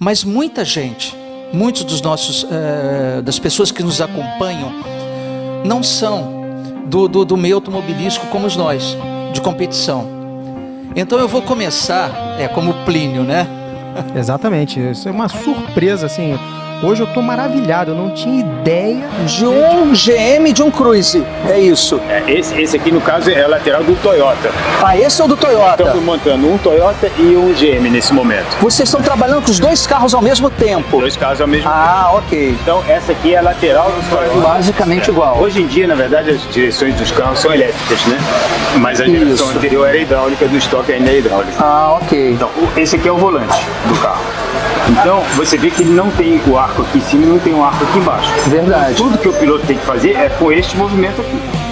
Mas muita gente, muitos dos nossos, das pessoas que nos acompanham, não são do meio automobilístico como nós, de competição. Então eu vou começar, como Plínio, né? Exatamente, isso é uma surpresa, assim. Hoje eu tô maravilhado, eu não tinha ideia De um GM de um Cruze, é isso. Esse aqui, no caso, é a lateral do Toyota. Ah, esse é o do Toyota. Estamos montando um Toyota e um GM nesse momento. Vocês estão trabalhando com os dois carros ao mesmo tempo? Dois carros ao mesmo tempo. Ah, ok. Então, essa aqui é a lateral do Toyota. Basicamente igual. Hoje em dia, na verdade, as direções dos carros são elétricas, né? Mas a geração anterior era hidráulica, do estoque ainda é hidráulica. Ah, ok. Então, esse aqui é o volante do carro. Então, você vê que ele não tem o arco aqui em cima e não tem o arco aqui embaixo. Verdade. Tudo que o piloto tem que fazer é com este movimento aqui.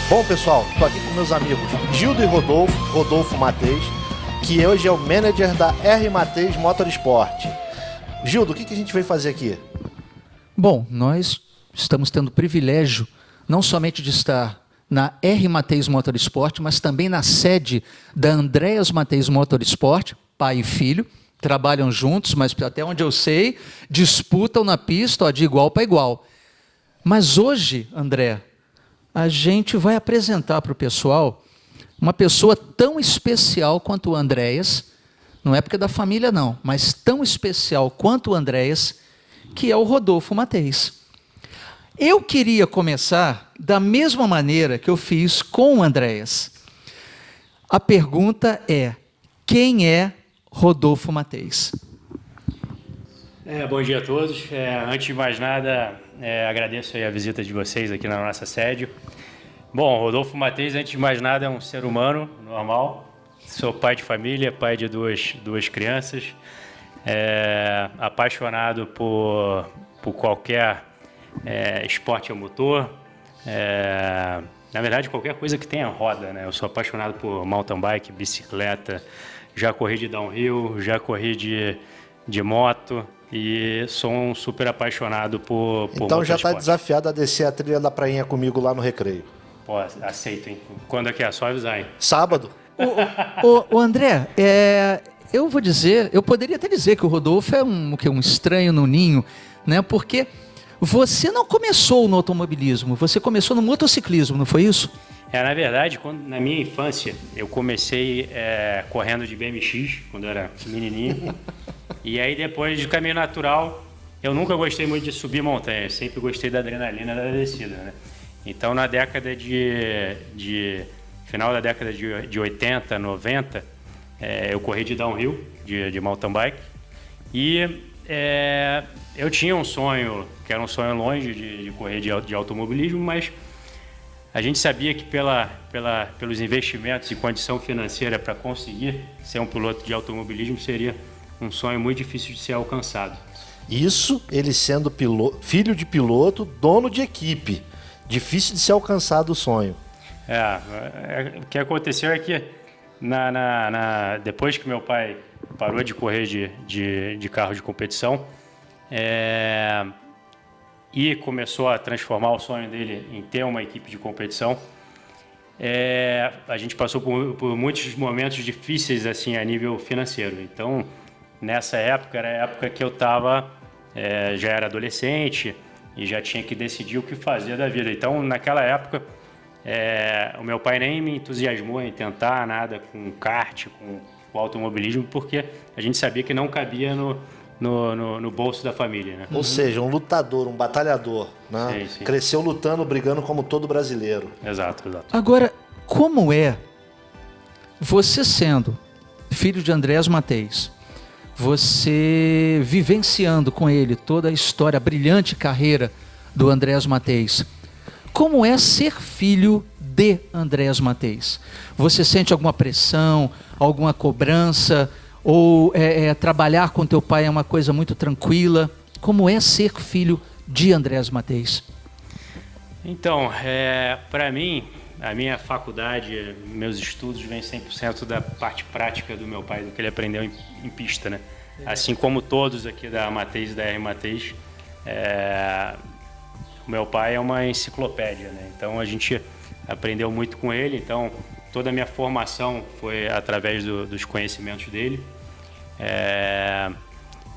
Bom, pessoal, estou aqui com meus amigos Gildo e Rodolfo Mateis, que hoje é o manager da R Mateis Motorsport. Gildo, o que a gente veio fazer aqui? Bom, nós estamos tendo o privilégio não somente de estar na R Mateis Motorsport, mas também na sede da Andreas Mateis Motorsport, pai e filho, trabalham juntos, mas até onde eu sei, disputam na pista de igual para igual. Mas hoje, André, a gente vai apresentar para o pessoal uma pessoa tão especial quanto o Andreas, não é porque é da família não, mas tão especial quanto o Andreas, que é o Rodolfo Mateis. Eu queria começar da mesma maneira que eu fiz com o Andreas. A pergunta é: quem é Rodolfo Mateis? Bom dia a todos. Antes de mais nada, agradeço aí a visita de vocês aqui na nossa sede. Bom, Rodolfo Mateis, antes de mais nada, é um ser humano normal. Sou pai de família, pai de duas crianças. Apaixonado por qualquer esporte a motor. Na verdade, qualquer coisa que tenha roda, né? Eu sou apaixonado por mountain bike, bicicleta. Já corri de downhill, já corri de moto. E sou um super apaixonado por Então já está motorsport. desafiado a descer a trilha da prainha comigo lá no Recreio. Pô, aceito, hein? Quando é que é? Só avisar, hein? Sábado? O André, eu vou dizer, eu poderia até dizer que o Rodolfo é um estranho no ninho, né? Porque você não começou no automobilismo, você começou no motociclismo, não foi isso? Na verdade, na minha infância, eu comecei correndo de BMX, quando eu era menininho. E aí, depois de caminho natural, eu nunca gostei muito de subir montanha, sempre gostei da adrenalina da descida, né? Então, na década final da década de 80, 90, eu corri de downhill, de mountain bike. E eu tinha um sonho, que era um sonho longe de correr de automobilismo, mas a gente sabia que pelos investimentos e condição financeira para conseguir ser um piloto de automobilismo seria um sonho muito difícil de ser alcançado. Isso, ele sendo filho de piloto, dono de equipe. Difícil de ser alcançado o sonho. O que aconteceu é que depois que meu pai parou de correr de carro de competição e começou a transformar o sonho dele em ter uma equipe de competição, a gente passou por muitos momentos difíceis assim a nível financeiro. Então, nessa época, era a época que eu já era adolescente e já tinha que decidir o que fazer da vida. Então, naquela época, o meu pai nem me entusiasmou em tentar nada com kart, com o automobilismo, porque a gente sabia que não cabia no bolso da família, né? Ou seja, um lutador, um batalhador, né? Sim. Cresceu lutando, brigando como todo brasileiro. Exato. Agora, como é Você sendo filho de Andrés Matheus, você vivenciando com ele toda a história, a brilhante carreira do Andrés Matheus, como é ser filho de Andrés Matheus? Você sente alguma pressão, alguma cobrança, ou trabalhar com teu pai é uma coisa muito tranquila? Como é ser filho de Andrés Matheus? Então, para mim, a minha faculdade, meus estudos vêm 100% da parte prática do meu pai, do que ele aprendeu em pista, né? Assim como todos aqui da Matheus e da R Matheus, o meu pai é uma enciclopédia, né? Então a gente aprendeu muito com ele, então toda a minha formação foi através dos conhecimentos dele.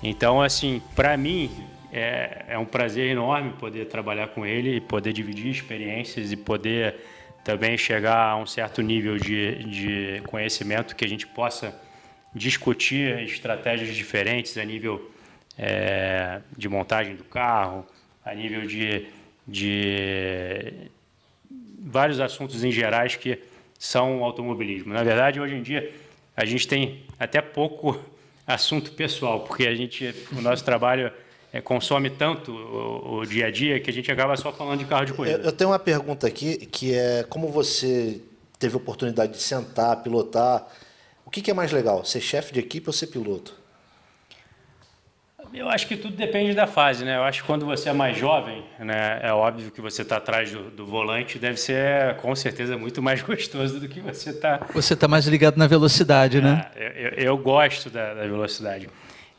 Então, assim, para mim é um prazer enorme poder trabalhar com ele e poder dividir experiências e poder também chegar a um certo nível de conhecimento que a gente possa discutir estratégias diferentes a nível de montagem do carro, a nível de vários assuntos em gerais que são automobilismo. Na verdade, hoje em dia, a gente tem até pouco assunto pessoal, porque o nosso trabalho consome tanto o dia a dia que a gente acaba só falando de carro de corrida. Eu tenho uma pergunta aqui, que é como você teve a oportunidade de sentar, pilotar, o que é mais legal, ser chefe de equipe ou ser piloto? Eu acho que tudo depende da fase, né? Eu acho que quando você é mais jovem, né, é óbvio que você está atrás do volante, deve ser com certeza muito mais gostoso do que você está... Você está mais ligado na velocidade, né? Eu gosto da velocidade.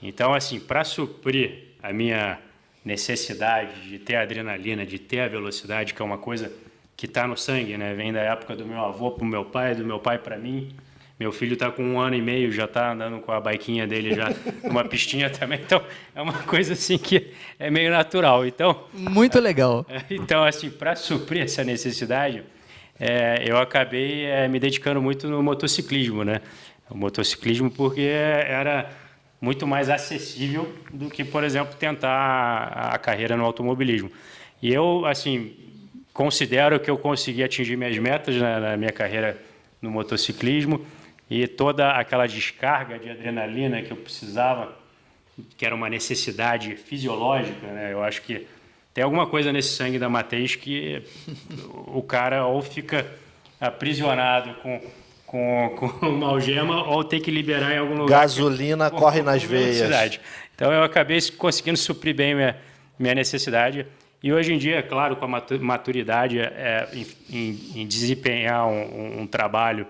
Então, assim, para suprir a minha necessidade de ter a adrenalina, de ter a velocidade, que é uma coisa que está no sangue, né? Vem da época do meu avô para o meu pai, do meu pai para mim. Meu filho está com 1 ano e meio, já está andando com a biquinha dele já numa pistinha também. Então, é uma coisa assim que é meio natural. Então, muito legal. Então, assim, para suprir essa necessidade, eu acabei me dedicando muito no motociclismo, né? O motociclismo porque era muito mais acessível do que, por exemplo, tentar a carreira no automobilismo. E eu, assim, considero que eu consegui atingir minhas metas na minha carreira no motociclismo. E toda aquela descarga de adrenalina que eu precisava, que era uma necessidade fisiológica, né? Eu acho que tem alguma coisa nesse sangue da Matheus que o cara ou fica aprisionado com uma algema ou tem que liberar em algum lugar. Gasolina corre nas veias. Então eu acabei conseguindo suprir bem minha necessidade. E hoje em dia, claro, com a maturidade em desempenhar um trabalho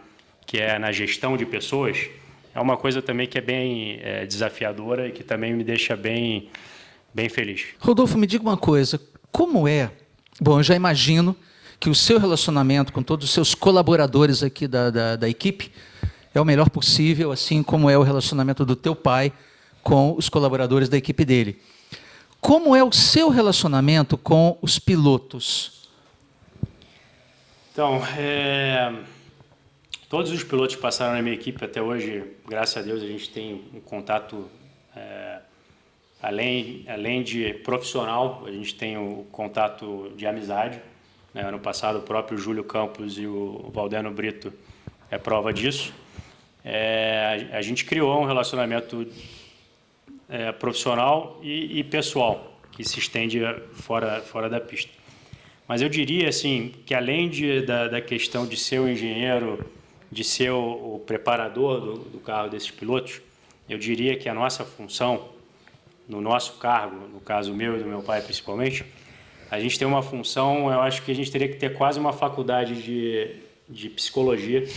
que é na gestão de pessoas, é uma coisa também que é bem desafiadora e que também me deixa bem feliz. Rodolfo, me diga uma coisa, como é? Bom, eu já imagino que o seu relacionamento com todos os seus colaboradores aqui da equipe é o melhor possível, assim como é o relacionamento do teu pai com os colaboradores da equipe dele. Como é o seu relacionamento com os pilotos? Então, todos os pilotos que passaram na minha equipe até hoje, graças a Deus, a gente tem um contato, além de profissional, a gente tem o contato de amizade. Né? Ano passado, o próprio Júlio Campos e o Valdeno Brito é prova disso. A gente criou um relacionamento profissional e pessoal, que se estende fora da pista. Mas eu diria assim, que além da questão de ser o engenheiro, de ser o preparador do carro desses pilotos, eu diria que a nossa função, no nosso cargo, no caso meu e do meu pai principalmente, a gente tem uma função, eu acho que a gente teria que ter quase uma faculdade de psicologia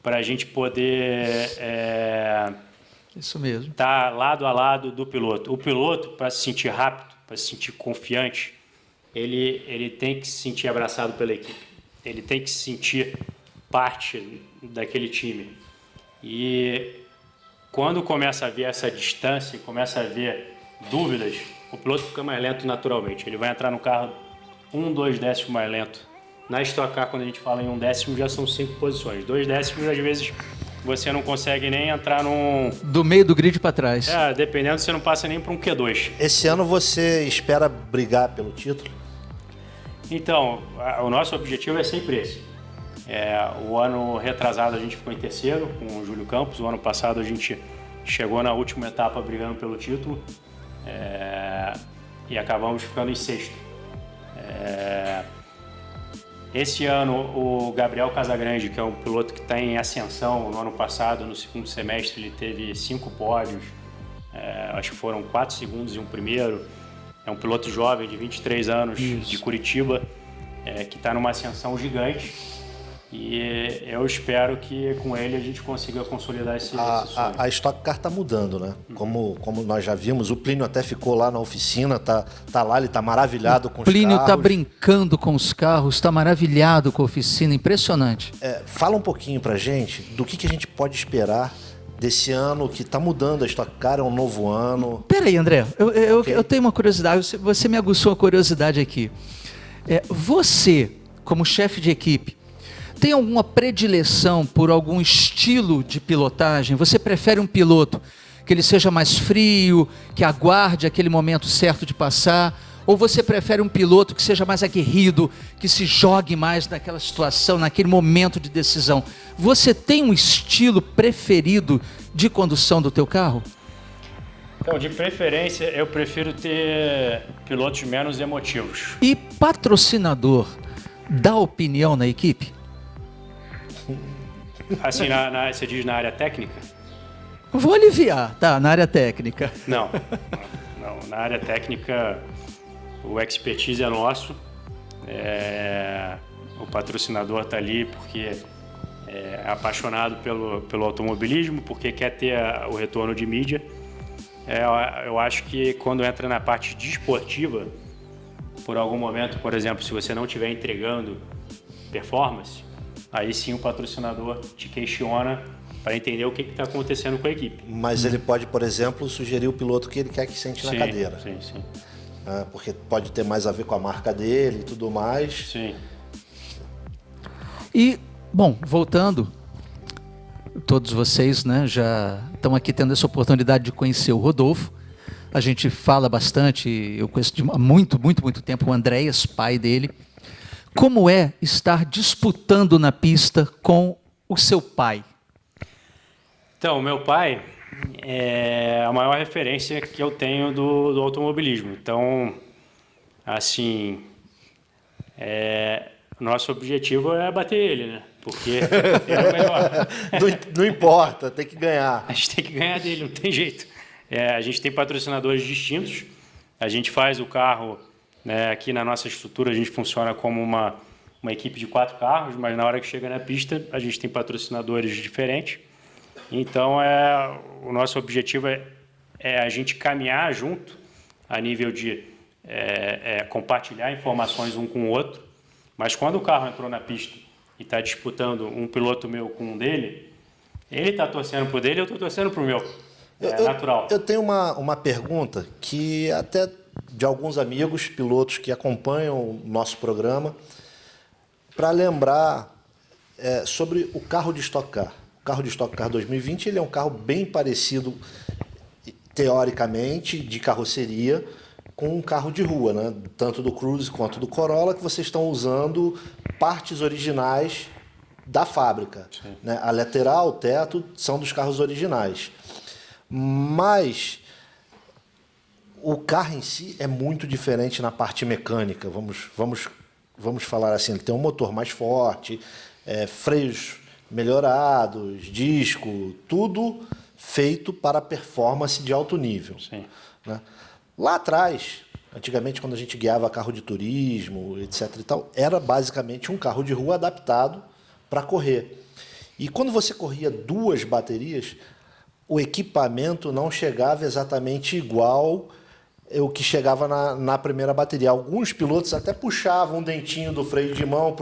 para a gente poder Isso mesmo. estar lado a lado do piloto. O piloto, para se sentir rápido, para se sentir confiante, ele tem que se sentir abraçado pela equipe, ele tem que se sentir parte daquele time. E quando começa a ver essa distância, começa a ver dúvidas, o piloto fica mais lento naturalmente. Ele vai entrar no carro 1-2 décimos mais lento. Na Stock Car, quando a gente fala em 1 décimo, já são 5 posições. 2 décimos, às vezes, você não consegue nem entrar num... Do meio do grid para trás. Dependendo, você não passa nem para um Q2. Esse ano você espera brigar pelo título? Então, o nosso objetivo é sempre esse. O ano retrasado a gente ficou em terceiro com o Júlio Campos. O ano passado a gente chegou na última etapa brigando pelo título e acabamos ficando em sexto. Esse ano o Gabriel Casagrande, que é um piloto que está em ascensão, no ano passado, no segundo semestre, ele teve 5 pódios, acho que foram 4 segundos e um primeiro. É um piloto jovem de 23 anos, de Curitiba, que está numa ascensão gigante. E eu espero que com ele a gente consiga consolidar esse sonho. A Stock Car está mudando, né? Como nós já vimos, o Plínio até ficou lá na oficina, tá lá, ele está maravilhado com os carros. Plínio está brincando com os carros, está maravilhado com a oficina, impressionante. Fala um pouquinho pra gente do que a gente pode esperar desse ano que está mudando a Stock Car, é um novo ano. Peraí, André, eu tenho uma curiosidade, você me aguçou a curiosidade aqui. Você, como chefe de equipe, tem alguma predileção por algum estilo de pilotagem? Você prefere um piloto que ele seja mais frio, que aguarde aquele momento certo de passar? Ou você prefere um piloto que seja mais aguerrido, que se jogue mais naquela situação, naquele momento de decisão? Você tem um estilo preferido de condução do teu carro? Então, de preferência, eu prefiro ter pilotos menos emotivos. E patrocinador dá opinião na equipe? Assim, você diz na área técnica? Vou aliviar, tá, na área técnica. Não, na área técnica o expertise é nosso, o patrocinador está ali porque é apaixonado pelo automobilismo, porque quer ter o retorno de mídia. Eu acho que quando entra na parte desportiva, por algum momento, por exemplo, se você não estiver entregando performance, aí sim o patrocinador te questiona para entender o que está acontecendo com a equipe. Mas ele pode, por exemplo, sugerir o piloto que ele quer que sente na cadeira. Sim. Porque pode ter mais a ver com a marca dele e tudo mais. Sim. E, bom, voltando, todos vocês, né, já estão aqui tendo essa oportunidade de conhecer o Rodolfo. A gente fala bastante, eu conheço há muito tempo o Andréas, pai dele. Como é estar disputando na pista com o seu pai? Então, meu pai é a maior referência que eu tenho do automobilismo. Então, assim, nosso objetivo é bater ele, né? Porque ele é o melhor. Não importa, tem que ganhar. A gente tem que ganhar dele, não tem jeito. A gente tem patrocinadores distintos, a gente faz o carro, né, aqui na nossa estrutura, a gente funciona como uma equipe de 4 carros, mas na hora que chega na pista, a gente tem patrocinadores diferentes. Então, o nosso objetivo é a gente caminhar junto a nível de compartilhar informações um com o outro, mas quando o carro entrou na pista e está disputando um piloto meu com um dele, ele está torcendo para o dele, eu estou torcendo para o meu. Natural. Eu tenho uma pergunta que até de alguns amigos pilotos que acompanham o nosso programa, para lembrar sobre o carro de Stock Car. O carro de Stock Car 2020 ele é um carro bem parecido, teoricamente, de carroceria, com um carro de rua, né? Tanto do Cruze quanto do Corolla, que vocês estão usando partes originais da fábrica. Né? A lateral, o teto, são dos carros originais. Mas o carro em si é muito diferente na parte mecânica. Vamos falar assim, ele tem um motor mais forte, freios melhorados, disco, tudo feito para performance de alto nível. Sim. Né? Lá atrás, antigamente quando a gente guiava carro de turismo, etc. e tal, era basicamente um carro de rua adaptado para correr. E quando você corria 2 baterias, o equipamento não chegava exatamente igual o que chegava na primeira bateria. Alguns pilotos até puxavam um dentinho do freio de mão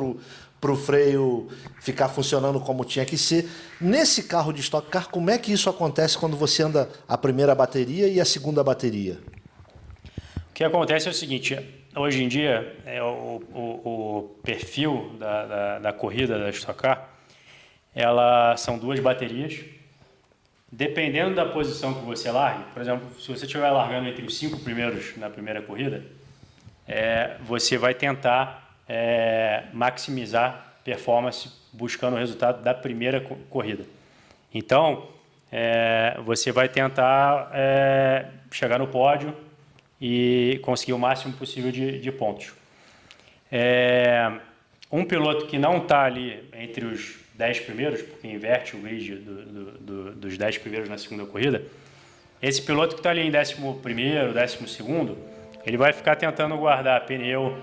para o freio ficar funcionando como tinha que ser. Nesse carro de Stock Car, como é que isso acontece quando você anda a primeira bateria e a segunda bateria? O que acontece é o seguinte, hoje em dia, o perfil da corrida da Stock Car, são 2 baterias. Dependendo da posição que você largue, por exemplo, se você estiver largando entre os 5 primeiros na primeira corrida, você vai tentar maximizar performance buscando o resultado da primeira corrida. Então, você vai tentar chegar no pódio e conseguir o máximo possível de pontos. Um piloto que não está ali entre os 10 primeiros, porque inverte o grid dos 10 primeiros na segunda corrida, esse piloto que está ali em 11º, 12º, ele vai ficar tentando guardar pneu.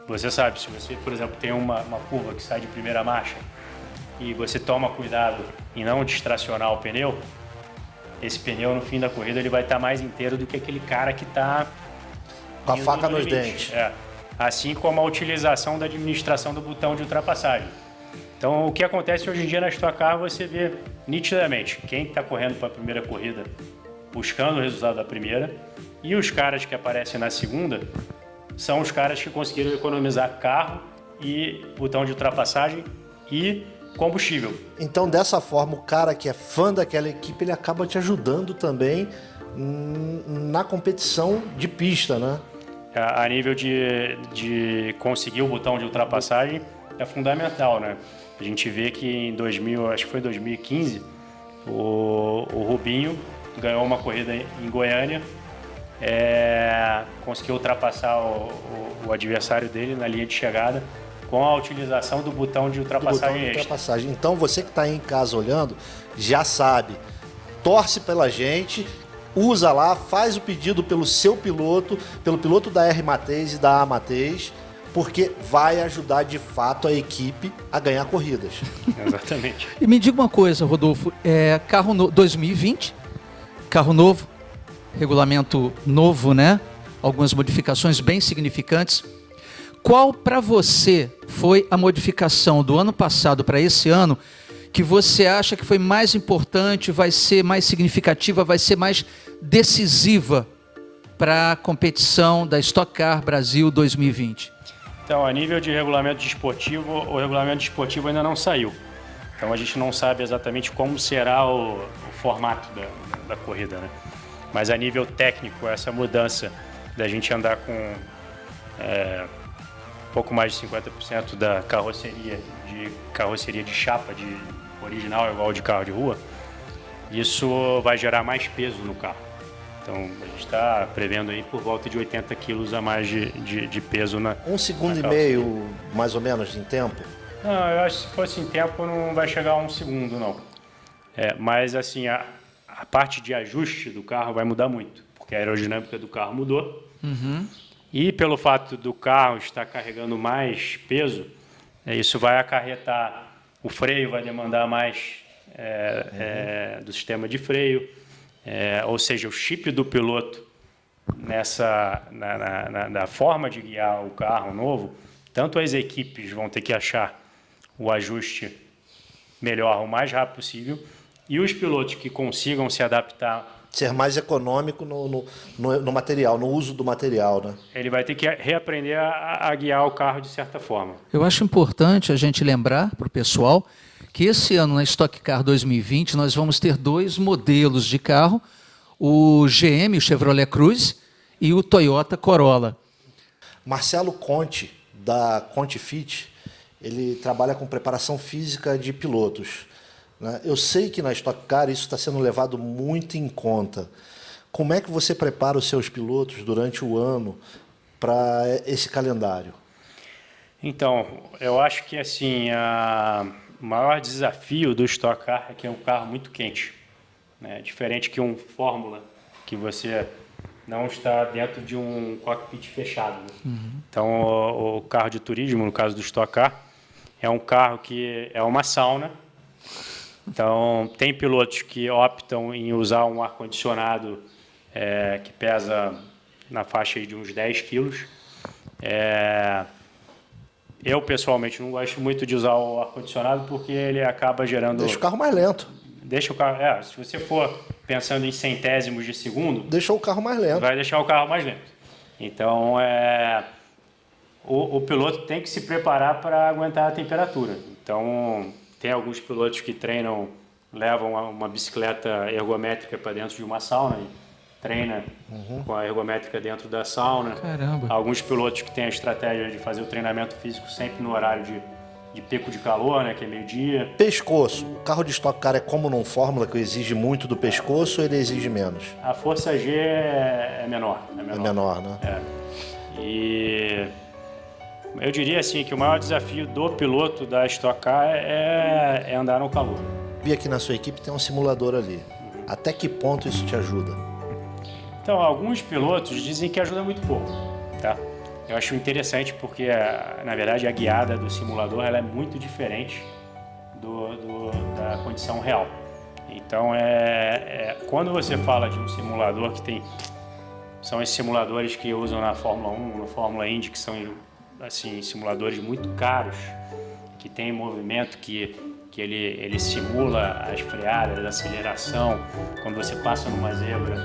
Você sabe, se você, por exemplo, tem uma curva que sai de primeira marcha e você toma cuidado em não distracionar o pneu, esse pneu no fim da corrida ele vai estar mais inteiro do que aquele cara que está com a faca nos dentes. Assim como a utilização da administração do botão de ultrapassagem. Então, o que acontece hoje em dia na Stock Car, você vê nitidamente quem está correndo para a primeira corrida buscando o resultado da primeira, e os caras que aparecem na segunda são os caras que conseguiram economizar carro e botão de ultrapassagem e combustível. Então, dessa forma, o cara que é fã daquela equipe, ele acaba te ajudando também na competição de pista, né? A nível de conseguir o botão de ultrapassagem é fundamental, né? A gente vê que em 2015, o Rubinho ganhou uma corrida em Goiânia, conseguiu ultrapassar o adversário dele na linha de chegada com a utilização do botão de ultrapassagem extra. Então, você que está aí em casa olhando, já sabe, torce pela gente, usa lá, faz o pedido pelo seu piloto, pelo piloto da R Matheus e da A Matheus, porque vai ajudar de fato a equipe a ganhar corridas. Exatamente. E me diga uma coisa, Rodolfo, carro 2020, carro novo, regulamento novo, né? Algumas modificações bem significantes. Qual para você foi a modificação do ano passado para esse ano que você acha que foi mais importante, vai ser mais significativa, vai ser mais decisiva para a competição da Stock Car Brasil 2020? Então, a nível de regulamento desportivo, o regulamento desportivo ainda não saiu. Então, a gente não sabe exatamente como será o formato da corrida, né? Mas a nível técnico, essa mudança da gente andar com pouco mais de 50% da carroceria de chapa, de original igual de carro de rua, isso vai gerar mais peso no carro. Então, a gente está prevendo aí por volta de 80 quilos a mais de peso na 1,5 segundo, mais ou menos, em tempo? Não, eu acho que se fosse em tempo não vai chegar a 1 segundo, não. Mas, assim, a parte de ajuste do carro vai mudar muito, porque a aerodinâmica do carro mudou. Uhum. E pelo fato do carro estar carregando mais peso, isso vai acarretar, o freio vai demandar mais do sistema de freio, ou seja, o chip do piloto na forma de guiar o carro novo, tanto as equipes vão ter que achar o ajuste melhor o mais rápido possível, e os pilotos que consigam se adaptar, ser mais econômico no material, no uso do material, né? Ele vai ter que reaprender a guiar o carro de certa forma. Eu acho importante a gente lembrar para o pessoal que esse ano na Stock Car 2020 nós vamos ter 2 modelos de carro, o GM, o Chevrolet Cruze, e o Toyota Corolla. Marcelo Conte, da Conte Fit, ele trabalha com preparação física de pilotos. Eu sei que na Stock Car isso está sendo levado muito em conta. Como é que você prepara os seus pilotos durante o ano para esse calendário? Então, eu acho que assim, o maior desafio do Stock Car é que é um carro muito quente, né? Diferente que um Fórmula, que você não está dentro de um cockpit fechado, né? Uhum. Então, o carro de turismo, no caso do Stock Car, é um carro que é uma sauna. Então, tem pilotos que optam em usar um ar-condicionado que pesa na faixa de uns 10 quilos. Eu, pessoalmente, não gosto muito de usar o ar-condicionado porque ele acaba gerando... Deixa o carro mais lento. Deixa o carro... se você for pensando em centésimos de segundo... Deixa o carro mais lento. Vai deixar o carro mais lento. Então, o piloto tem que se preparar para aguentar a temperatura. Então... Tem alguns pilotos que treinam, levam uma bicicleta ergométrica para dentro de uma sauna e treina com a ergométrica dentro da sauna. Caramba. Alguns pilotos que têm a estratégia de fazer o treinamento físico sempre no horário pico de calor, né, que é meio-dia. Pescoço. O carro de Stock Car é como num Fórmula, que exige muito do pescoço ou ele exige menos? A força G é menor. É menor, né? E eu diria assim que o maior desafio do piloto da Stock Car é andar no calor. Vi aqui na sua equipe tem um simulador ali. Até que ponto isso te ajuda? Então, alguns pilotos dizem que ajuda muito pouco, tá? Eu acho interessante porque, na verdade, a guiada do simulador ela é muito diferente da condição real. Então, quando você fala de um simulador que tem... São esses simuladores que usam na Fórmula 1, na Fórmula Indy, que são assim, simuladores muito caros, que tem movimento que ele simula as freadas, a aceleração. Quando você passa numa zebra,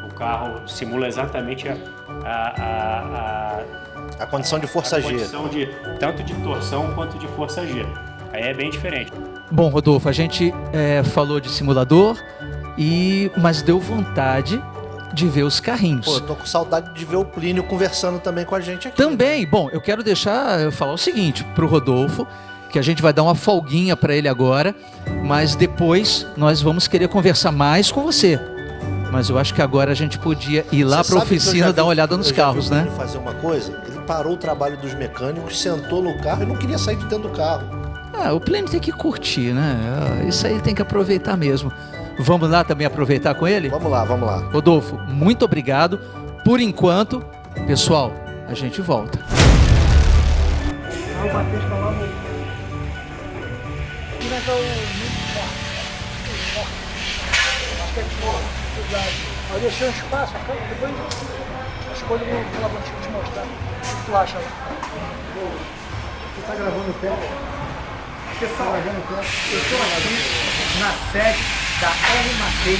o carro simula exatamente a condição de força G. Condição tanto de torção quanto de força G. Aí é bem diferente. Bom, Rodolfo, a gente falou de simulador, mas deu vontade de ver os carrinhos. Pô, eu tô com saudade de ver o Plínio conversando também com a gente aqui. Também, bom, eu quero falar o seguinte pro Rodolfo, que a gente vai dar uma folguinha para ele agora, mas depois nós vamos querer conversar mais com você. Mas eu acho que agora a gente podia ir lá para a oficina dar uma olhada nos carros, né? Ele fazer uma coisa, ele parou o trabalho dos mecânicos, sentou no carro e não queria sair de dentro do carro. O Plínio tem que curtir, né? Isso aí tem que aproveitar mesmo. Vamos lá também aproveitar com ele? Vamos lá, vamos lá. Rodolfo, muito obrigado. Por enquanto, pessoal, a gente volta. Eu deixei um espaço, depois as coisas eu vou te mostrar. O que tu acha? Você está gravando o pé? Pessoal, eu estou aqui na sede da R-Matheus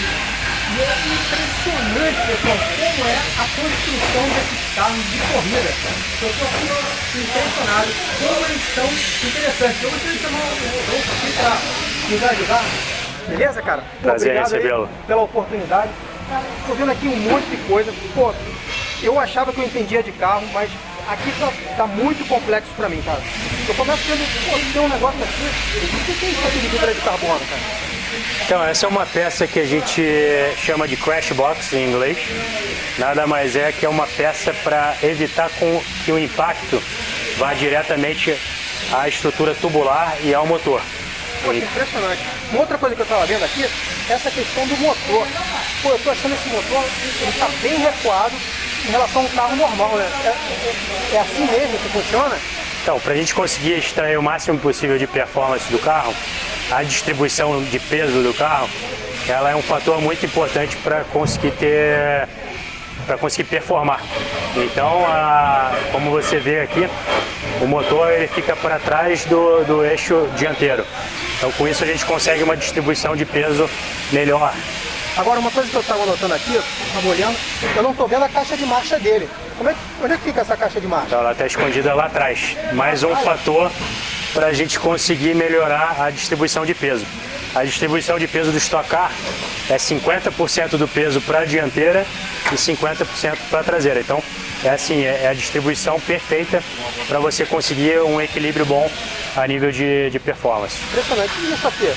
e é impressionante, pessoal, como é a construção desses carros de corrida. Eu estou aqui impressionado como eles são interessantes. Eu gostaria de chamar o Rodolfo aqui para nos ajudar. Beleza, cara? Prazer em obrigado recebê-lo. pela oportunidade. Estou vendo aqui um monte de coisa. Pô, eu achava que eu entendia de carro, mas aqui tá muito complexo pra mim, cara. Eu começo vendo, tem um negócio aqui. O que é isso aqui de fibra de carbono, cara? Então, essa é uma peça que a gente chama de crash box em inglês. Nada mais é que é uma peça para evitar que o impacto vá diretamente à estrutura tubular e ao motor. Poxa, impressionante. Uma outra coisa que eu estava vendo aqui, essa questão do motor. Pô, eu tô achando esse motor, ele tá bem recuado em relação a um carro normal, né? É assim mesmo que funciona? Então, para a gente conseguir extrair o máximo possível de performance do carro, a distribuição de peso do carro, ela é um fator muito importante para conseguir performar. Então, como você vê aqui, o motor ele fica para trás do eixo dianteiro. Então, com isso a gente consegue uma distribuição de peso melhor. Agora, uma coisa que eu estava notando aqui, eu estava olhando, eu não estou vendo a caixa de marcha dele. Onde é que fica essa caixa de marcha? Então, ela está escondida lá atrás. Mais um fator para a gente conseguir melhorar a distribuição de peso. A distribuição de peso do Stock Car é 50% do peso para a dianteira e 50% para a traseira. Então, é a distribuição perfeita para você conseguir um equilíbrio bom a nível de performance. Impressionante. E isso aqui?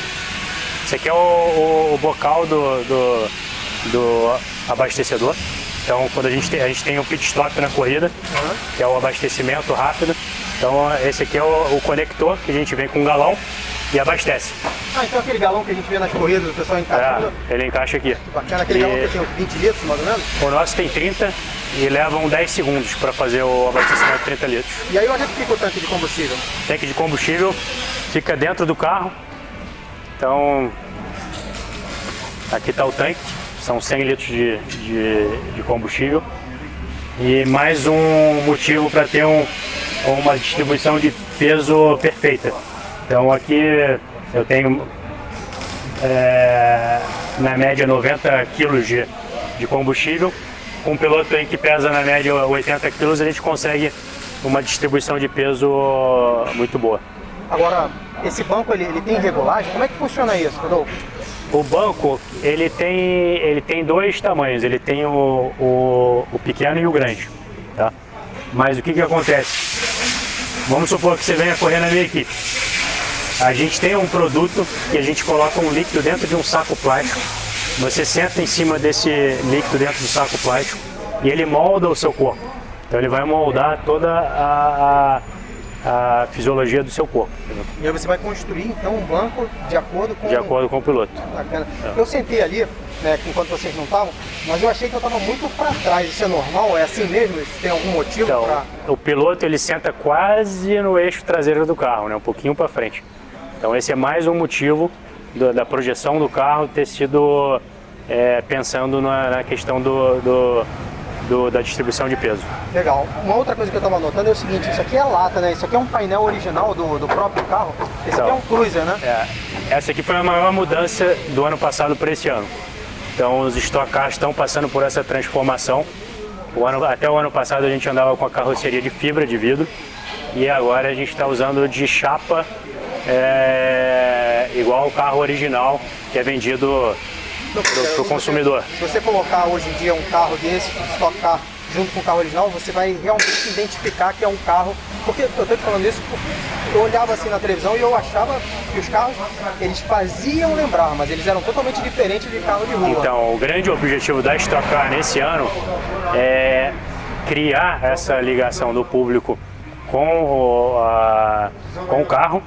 Esse aqui é o bocal do abastecedor. Então, quando a gente tem um pit stop na corrida, que é o abastecimento rápido. Então, esse aqui é o conector que a gente vem com um galão e abastece. Então aquele galão que a gente vê nas corridas, o pessoal encaixa. Ele encaixa aqui. Bacana, aquele galão que tem 20 litros, mais ou menos? O nosso tem 30 e levam 10 segundos para fazer o abastecimento de 30 litros. E aí onde é que fica o tanque de combustível? O tanque de combustível fica dentro do carro. Então, aqui está o tanque, são 100 litros de combustível. E mais um motivo para ter uma distribuição de peso perfeita. Então aqui eu tenho na média 90 quilos de combustível. Com um piloto aí que pesa na média 80 quilos, a gente consegue uma distribuição de peso muito boa. Agora, esse banco ele tem regulagem? Como é que funciona isso, Rodolfo? O banco ele tem dois tamanhos, ele tem o pequeno e o grande, tá? Mas o que acontece? Vamos supor que você venha correr na minha equipe. A gente tem um produto que a gente coloca um líquido dentro de um saco plástico. Você senta em cima desse líquido dentro do saco plástico e ele molda o seu corpo. Então ele vai moldar toda a fisiologia do seu corpo. E aí você vai construir então um banco de acordo com o piloto. Bacana. Eu sentei ali, né, enquanto vocês não estavam, mas eu achei que eu estava muito para trás. Isso é normal? É assim mesmo? Tem algum motivo Então, para... o piloto ele senta quase no eixo traseiro do carro, né, um pouquinho para frente. Então esse é mais um motivo da projeção do carro ter sido pensando na questão da distribuição de peso. Legal. Uma outra coisa que eu estava notando é o seguinte, isso aqui é lata, né? Isso aqui é um painel original do próprio carro. Esse aqui é um Cruiser, né? Essa aqui foi a maior mudança do ano passado para esse ano. Então os Stock Cars estão passando por essa transformação. Até o ano passado a gente andava com a carroceria de fibra de vidro e agora a gente está usando de chapa igual o carro original que é vendido para o consumidor. Se você colocar hoje em dia um carro desse, Stock Car, junto com o carro original, você vai realmente identificar que é um carro. Porque eu estou te falando isso porque eu olhava assim na televisão e eu achava que os carros, eles faziam lembrar, mas eles eram totalmente diferentes de carro de rua. Então, o grande objetivo da Stock Car nesse ano é criar essa ligação do público com o carro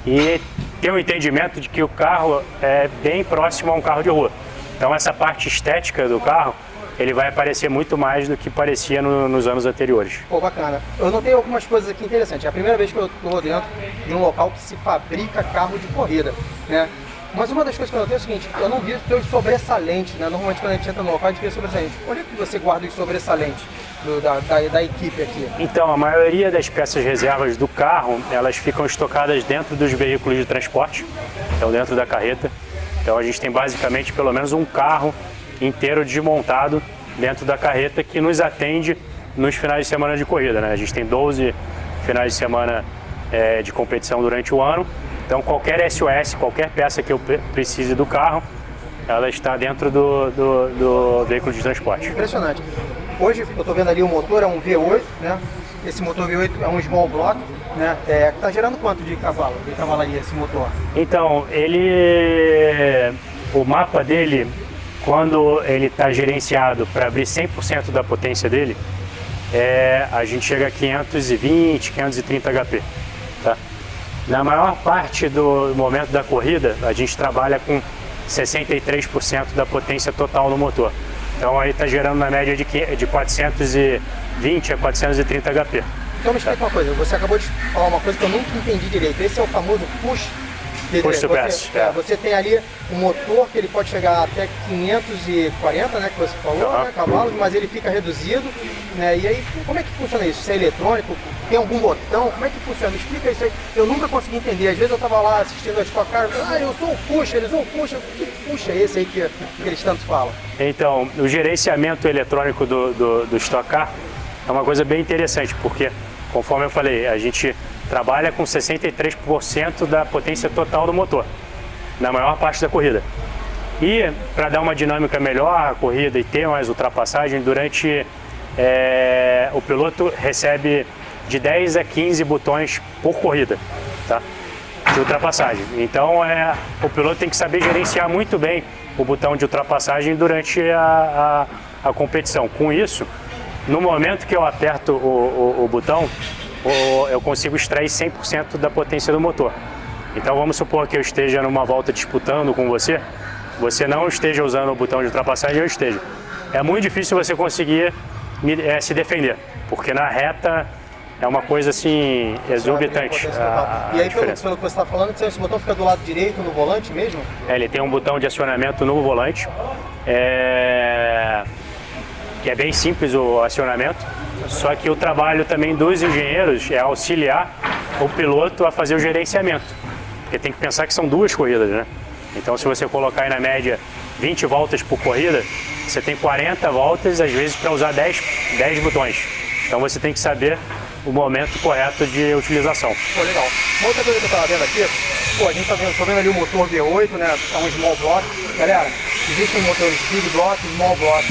e ter um entendimento de que o carro é bem próximo a um carro de rua. Então essa parte estética do carro, ele vai aparecer muito mais do que parecia nos anos anteriores. Pô, bacana. Eu notei algumas coisas aqui interessantes. É a primeira vez que eu estou dentro de um local que se fabrica carro de corrida, né? Mas uma das coisas que eu notei é o seguinte, eu não vi os teus sobressalentes, né? Normalmente quando a gente entra no local a gente vê sobressalentes. Onde é que você guarda os sobressalentes da equipe aqui? Então, a maioria das peças reservas do carro, elas ficam estocadas dentro dos veículos de transporte, então dentro da carreta. Então a gente tem basicamente pelo menos um carro inteiro desmontado dentro da carreta que nos atende nos finais de semana de corrida, né? A gente tem 12 finais de semana de competição durante o ano. Então qualquer SOS, qualquer peça que eu precise do carro, ela está dentro do veículo de transporte. Impressionante. Hoje eu estou vendo ali o motor, é um V8, né? Esse motor V8 é um small block, né? Está gerando quanto de cavalaria esse motor? Então, o mapa dele, quando ele está gerenciado para abrir 100% da potência dele, a gente chega a 520, 530 HP. Tá? Na maior parte do momento da corrida, a gente trabalha com 63% da potência total no motor. Então aí está gerando na média de 420 a 430 HP. Então me explica uma coisa, você acabou de falar uma coisa que eu nunca entendi direito. Esse é o famoso push to pass. Você tem ali um motor que ele pode chegar até 540, né, que você falou, né, cavalos, mas ele fica reduzido, né? E aí, como é que funciona isso? Isso é eletrônico? Tem algum botão? Como é que funciona? Me explica isso aí. Eu nunca consegui entender. Às vezes eu estava lá assistindo a Stock Car, eu sou o push, eles são o push. Que push é esse aí que eles tanto falam? Então, o gerenciamento eletrônico do Stock Car é uma coisa bem interessante, porque, conforme eu falei, a gente trabalha com 63% da potência total do motor, na maior parte da corrida. E, para dar uma dinâmica melhor à corrida e ter mais ultrapassagem, o piloto recebe de 10 a 15 botões por corrida, tá? De ultrapassagem. Então, o piloto tem que saber gerenciar muito bem o botão de ultrapassagem durante a competição. Com isso, no momento que eu aperto o botão, eu consigo extrair 100% da potência do motor. Então vamos supor que eu esteja numa volta disputando com você não esteja usando o botão de ultrapassagem, eu esteja. É muito difícil você conseguir se defender, porque na reta é uma coisa assim exorbitante. E aí, pelo que você está falando, esse botão fica do lado direito no volante mesmo? Ele tem um botão de acionamento no volante, que é bem simples o acionamento. Só que o trabalho também dos engenheiros é auxiliar o piloto a fazer o gerenciamento. Porque tem que pensar que são 2 corridas, né? Então se você colocar aí na média 20 voltas por corrida, você tem 40 voltas, às vezes, para usar 10 botões. Então você tem que saber o momento correto de utilização. Pô, legal. Uma outra coisa que eu estava vendo aqui, a gente tô vendo ali o motor V8, né? É um small block. Galera, existem motores big block e small block.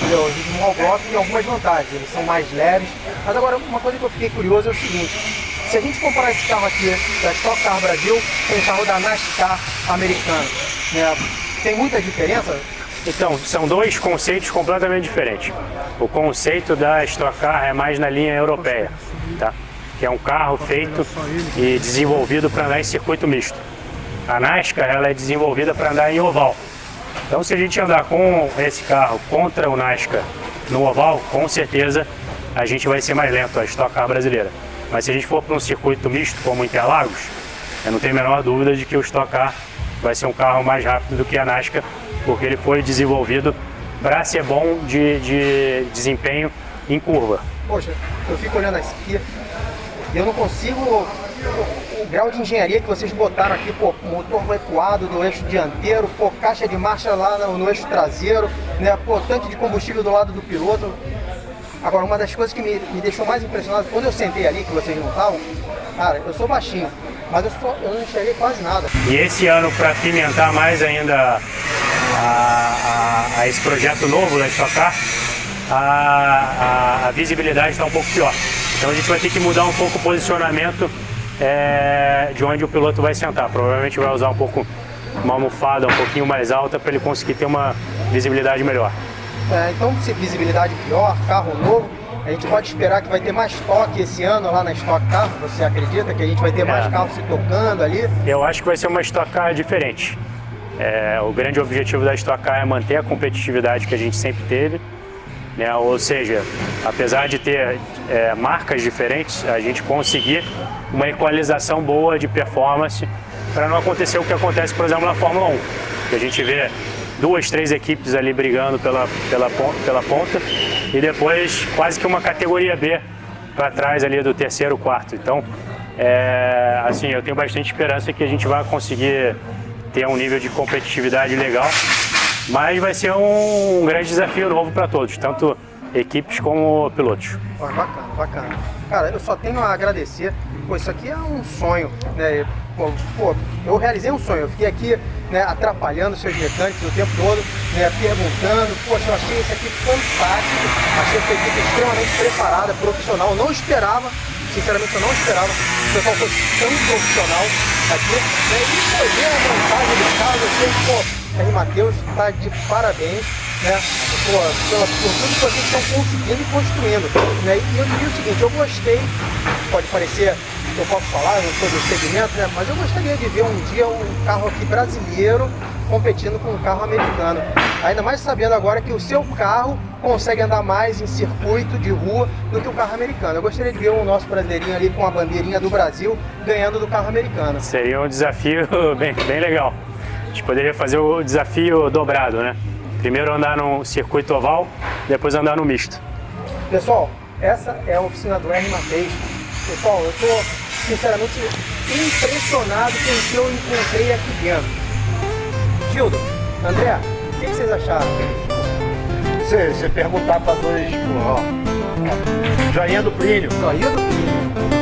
Entendeu? O small block tem algumas vantagens, eles são mais leves. Mas agora, uma coisa que eu fiquei curioso é o seguinte, Se a gente comparar esse carro aqui da Stock Car Brasil com o carro da NASCAR americana, né, tem muita diferença? Então, são dois conceitos completamente diferentes. O conceito da Stock Car é mais na linha europeia, tá? Que é um carro feito e desenvolvido para andar em circuito misto. A NASCAR ela é desenvolvida para andar em oval. Então, se a gente andar com esse carro contra o NASCAR no oval, com certeza a gente vai ser mais lento, a Stock Car brasileira. Mas se a gente for para um circuito misto como Interlagos, eu não tenho a menor dúvida de que o Stock Car vai ser um carro mais rápido do que a NASCAR, porque ele foi desenvolvido para ser bom de desempenho em curva. Poxa, eu fico olhando aqui e eu não consigo... O grau de engenharia que vocês botaram aqui, pô, motor recuado do eixo dianteiro, pô, caixa de marcha lá no eixo traseiro, né, pô, tanque de combustível do lado do piloto. Agora, uma das coisas que me deixou mais impressionado, quando eu sentei ali, que vocês não estavam, cara, eu sou baixinho, mas eu não enxerguei quase nada. E esse ano, para pimentar mais ainda a esse projeto novo da Stock Car, a visibilidade está um pouco pior. Então a gente vai ter que mudar um pouco o posicionamento de onde o piloto vai sentar. Provavelmente vai usar um pouco uma almofada um pouquinho mais alta para ele conseguir ter uma visibilidade melhor. Então, se visibilidade pior, carro novo, a gente pode esperar que vai ter mais toque esse ano lá na Stock Car? Você acredita que a gente vai ter mais carros se tocando ali? Eu acho que vai ser uma Stock Car diferente. O grande objetivo da Stock Car é manter a competitividade que a gente sempre teve, né? Ou seja, apesar de ter marcas diferentes, a gente conseguir uma equalização boa de performance para não acontecer o que acontece, por exemplo, na Fórmula 1, que a gente vê 2, 3 equipes ali brigando pela ponta e depois quase que uma categoria B para trás ali do terceiro, quarto. Então, assim, eu tenho bastante esperança que a gente vai conseguir ter um nível de competitividade legal, mas vai ser um grande desafio novo para todos, tanto equipes como pilotos. Bacana, bacana. Cara, eu só tenho a agradecer, pô, isso aqui é um sonho, né? Pô, eu realizei um sonho, eu fiquei aqui, né, atrapalhando seus mecânicos o tempo todo, né, perguntando, poxa, eu achei isso aqui fantástico, achei essa equipe extremamente preparada, profissional, não esperava, sinceramente eu não esperava que o pessoal fosse tão profissional aqui, né, e poder a montagem do carro, eu sei que, pô, R. Matheus está de parabéns, né, por tudo que vocês estão conseguindo e construindo, né, e eu diria o seguinte, eu gostei, pode parecer que eu posso falar, eu não sou do segmento, né, mas eu gostaria de ver um dia um carro aqui brasileiro competindo com um carro americano, ainda mais sabendo agora que o seu carro consegue andar mais em circuito de rua do que o carro americano. Eu gostaria de ver o nosso brasileirinho ali com a bandeirinha do Brasil ganhando do carro americano. Seria um desafio bem legal. A gente poderia fazer o desafio dobrado, né? Primeiro andar no circuito oval, depois andar no misto. Pessoal, essa é a oficina do R. Matheus. Pessoal, eu estou sinceramente impressionado com o que eu encontrei aqui dentro. Gildo, André, o que vocês acharam? Você perguntar para dois, joinha do Plínio. Joinha do Plínio.